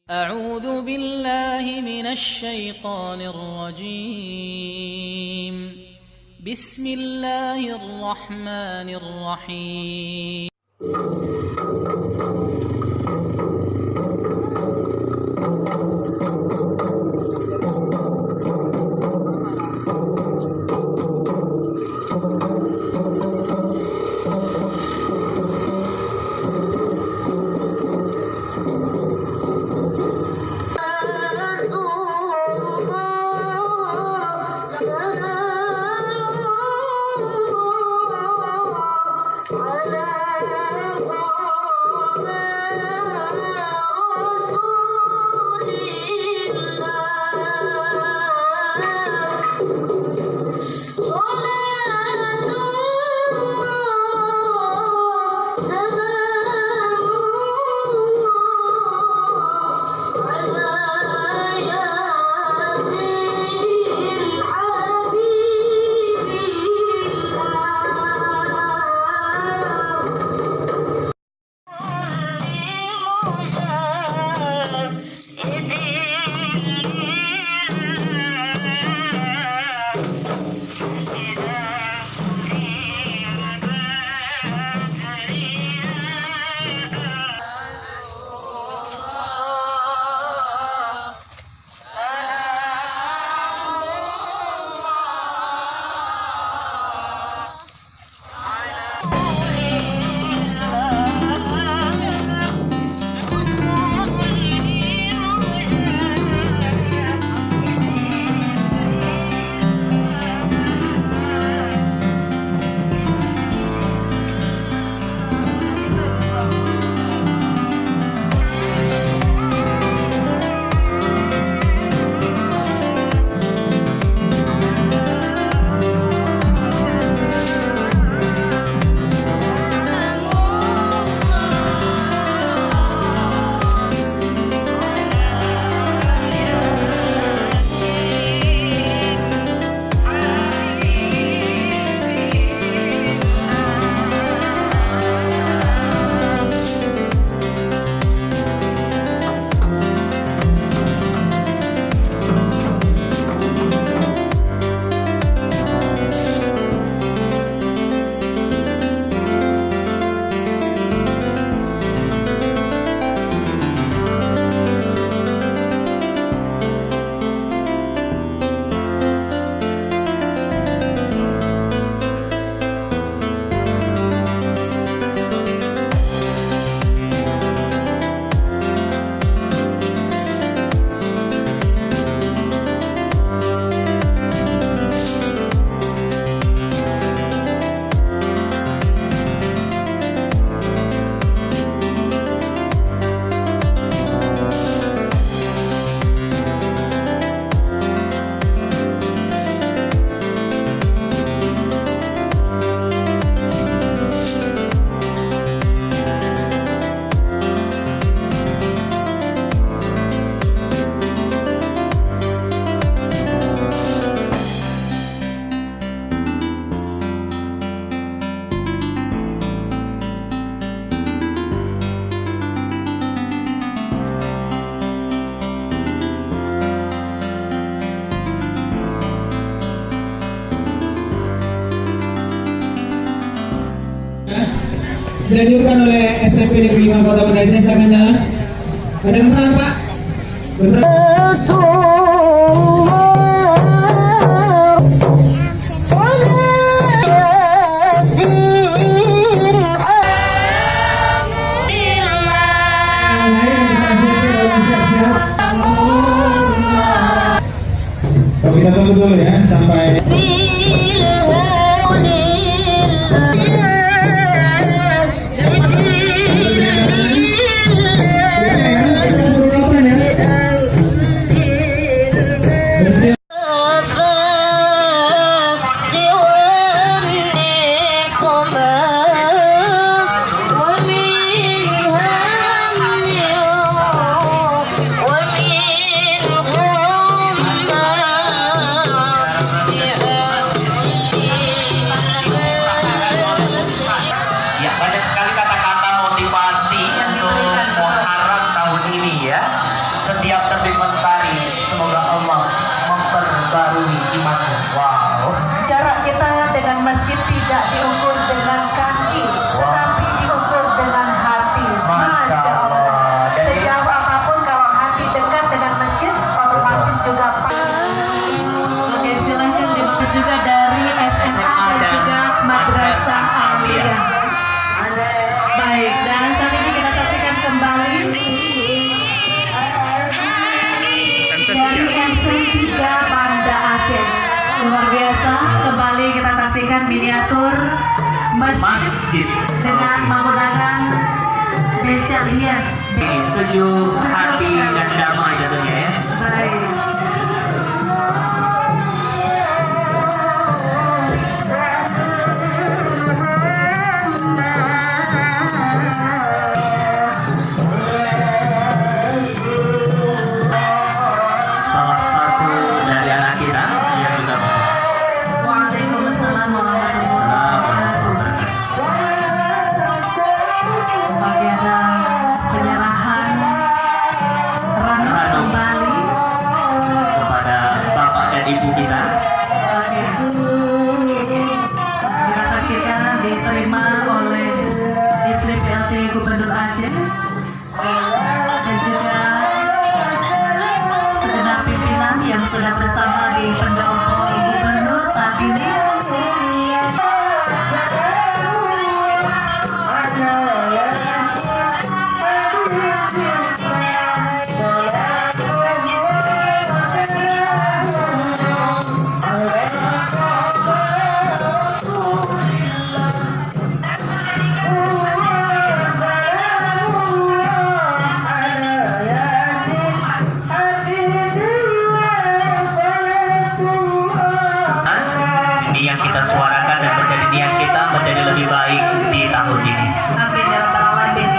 أعوذ بالله من الشيطان الرجيم. بسم الله الرحمن الرحيم. Dilanjutkan oleh SMP Negeri 5 Kota Banda Sagana. Ada peran Pak. Kita tunggu dulu ya sampai Yeah. setiap terbit mentari, semoga Allah memperbarui imanmu. Wow. Jarak kita dengan masjid tidak diukur dengan kaki, tetapi diukur dengan hati. Masya Allah. Jadi Sejauh apapun kalau hati dekat dengan masjid, otomatis juga Oke, silahkan dibuka juga dari SMA dan juga Madrasah Aliyah. Baik, dan saat ini kita saksikan kembali dari MC3 Banda Aceh. Luar biasa, kembali kita saksikan miniatur masjid dengan menggunakan becak hias. sejuk hati dan damai tentunya ya. Baik. Salah satu dari anak kita yang juga Waalaikumsalam warahmatullahi wabarakatuh. Bagi ada penyerahan ranum kembali kepada bapak dan ibu kita. Oke. Kita saksikan diterima oleh istri PLT Gubernur Aceh dan juga segenap pimpinan yang sudah bersama di pendopo Gubernur saat ini. Ini yang kita suarakan dan menjadi niat kita menjadi lebih baik di tahun ini. Amin ya rabbal alamin.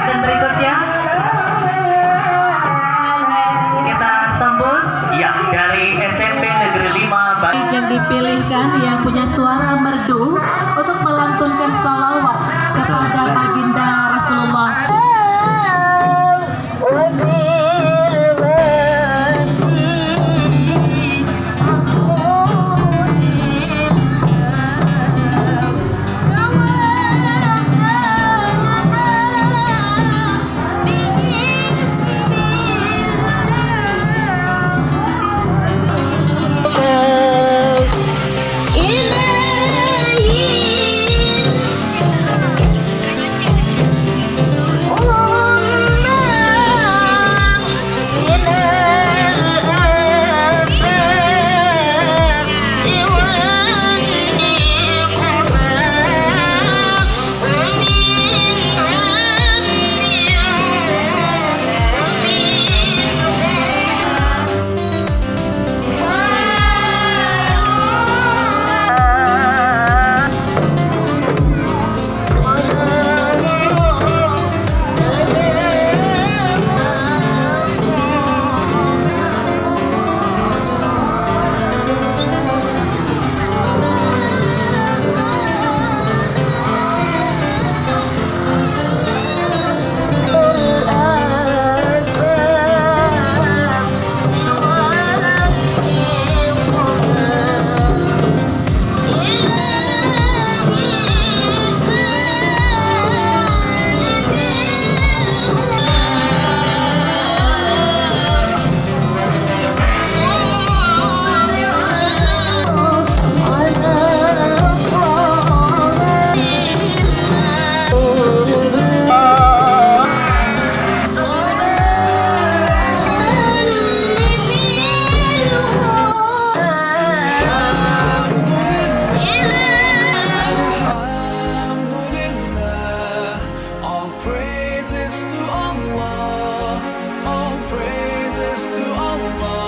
Dan berikutnya kita sambut Ya, dari SMP Negeri 5 Bandung. yang dipilihkan yang punya suara merdu untuk melantunkan salawat kepada baginda Rasulullah. Praises to Allah, all praises to Allah.